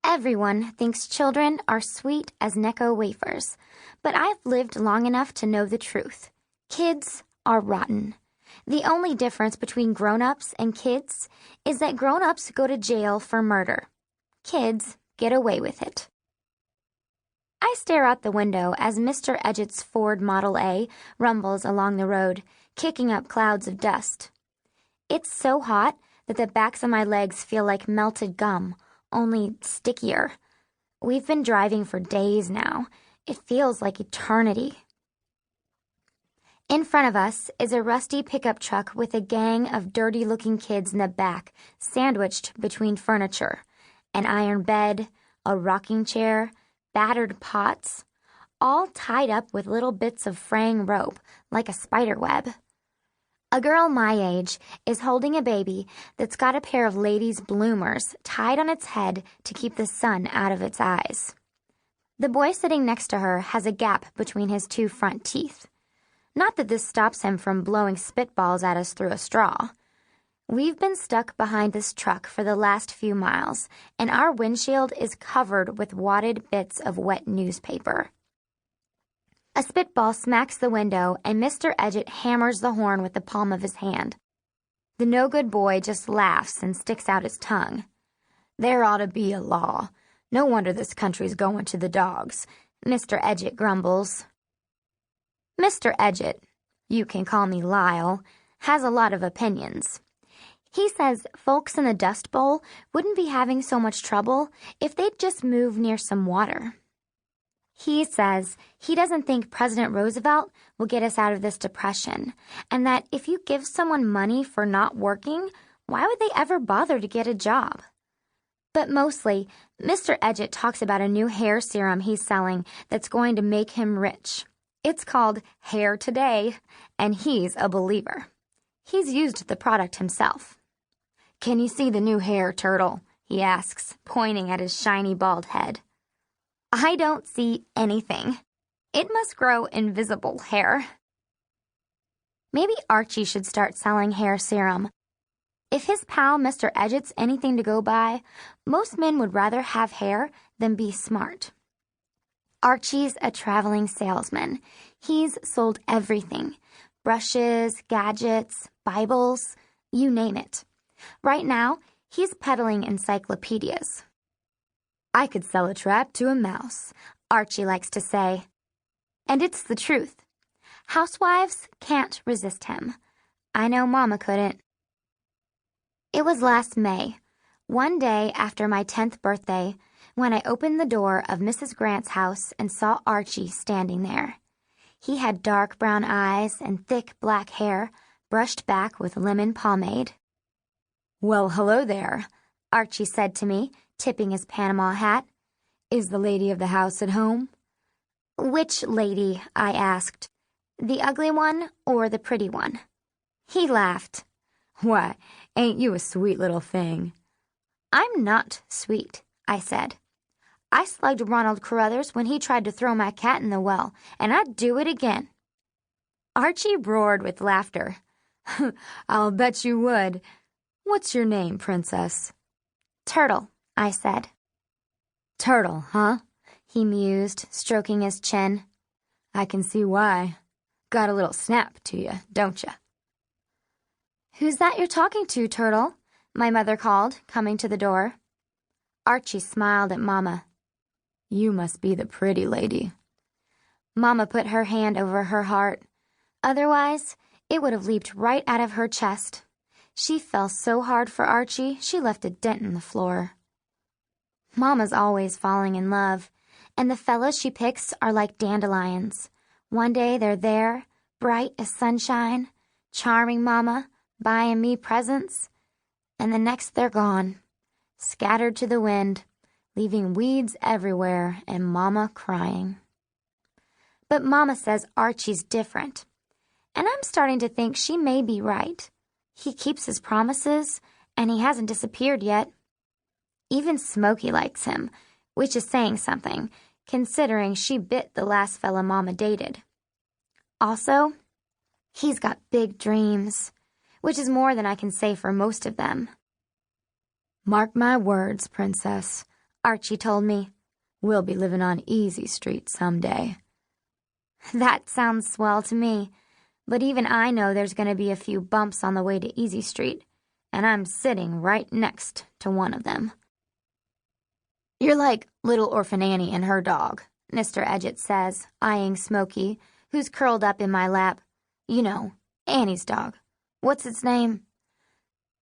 Everyone thinks children are sweet as Necco wafers, but I've lived long enough to know the truth. Kids are rotten. The only difference between grown-ups and kids is that grown-ups go to jail for murder. Kids get away with it. I stare out the window as Mr. Edgett's Ford Model A rumbles along the road, kicking up clouds of dust. It's so hot that the backs of my legs feel like melted gum, only stickier. We've been driving for days now. It feels like eternity. In front of us is a rusty pickup truck with a gang of dirty-looking kids in the back, sandwiched between furniture. An iron bed, a rocking chair, battered pots, all tied up with little bits of fraying rope, like a spider web. A girl my age is holding a baby that's got a pair of ladies' bloomers tied on its head to keep the sun out of its eyes. The boy sitting next to her has a gap between his two front teeth. Not that this stops him from blowing spitballs at us through a straw. We've been stuck behind this truck for the last few miles, and our windshield is covered with wadded bits of wet newspaper. A spitball smacks the window, and Mr. Edgett hammers the horn with the palm of his hand. The no-good boy just laughs and sticks out his tongue. There ought to be a law. No wonder this country's going to the dogs, Mr. Edgett grumbles. Mr. Edgett, you can call me Lyle, has a lot of opinions. He says folks in the Dust Bowl wouldn't be having so much trouble if they'd just move near some water. He says he doesn't think President Roosevelt will get us out of this depression, and that if you give someone money for not working, why would they ever bother to get a job? But mostly, Mr. Edgett talks about a new hair serum he's selling that's going to make him rich. It's called Hair Today, and he's a believer. He's used the product himself. "Can you see the new hair, Turtle?" he asks, pointing at his shiny bald head. I don't see anything. It must grow invisible hair. Maybe Archie should start selling hair serum. If his pal Mr. Edgett's anything to go by, most men would rather have hair than be smart. Archie's a traveling salesman. He's sold everything. Brushes, gadgets, Bibles, you name it. Right now, he's peddling encyclopedias. "I could sell a trap to a mouse," Archie likes to say. And it's the truth. Housewives can't resist him. I know Mama couldn't. It was last May, one day after my 10th birthday, when I opened the door of Mrs. Grant's house and saw Archie standing there. He had dark brown eyes and thick black hair, brushed back with lemon pomade. "Well, hello there," Archie said to me, tipping his Panama hat. "Is the lady of the house at home?" "Which lady?" I asked. "The ugly one or the pretty one?" He laughed. "Why, ain't you a sweet little thing?" "I'm not sweet," I said. "I slugged Ronald Carruthers when he tried to throw my cat in the well, and I'd do it again." Archie roared with laughter. "I'll bet you would. What's your name, Princess?" "Turtle," I said. "Turtle, huh?" he mused, stroking his chin. "I can see why. Got a little snap to you, don't you?" "Who's that you're talking to, Turtle?" my mother called, coming to the door. Archie smiled at Mama. "You must be the pretty lady." Mama put her hand over her heart. Otherwise, it would have leaped right out of her chest. She fell so hard for Archie, she left a dent in the floor. Mama's always falling in love, and the fellows she picks are like dandelions. One day they're there, bright as sunshine, charming Mama, buying me presents, and the next they're gone, scattered to the wind, leaving weeds everywhere and Mama crying. But Mama says Archie's different, and I'm starting to think she may be right. He keeps his promises, and he hasn't disappeared yet. Even Smokey likes him, which is saying something, considering she bit the last fella Mama dated. Also, he's got big dreams, which is more than I can say for most of them. "Mark my words, Princess," Archie told me. We'll be living on Easy Street someday. That sounds swell to me, but even I know there's going to be a few bumps on the way to Easy Street, and I'm sitting right next to one of them. You're like little Orphan Annie and her dog, Mr. Edgett says, eyeing Smokey, who's curled up in my lap. You know, Annie's dog. What's its name?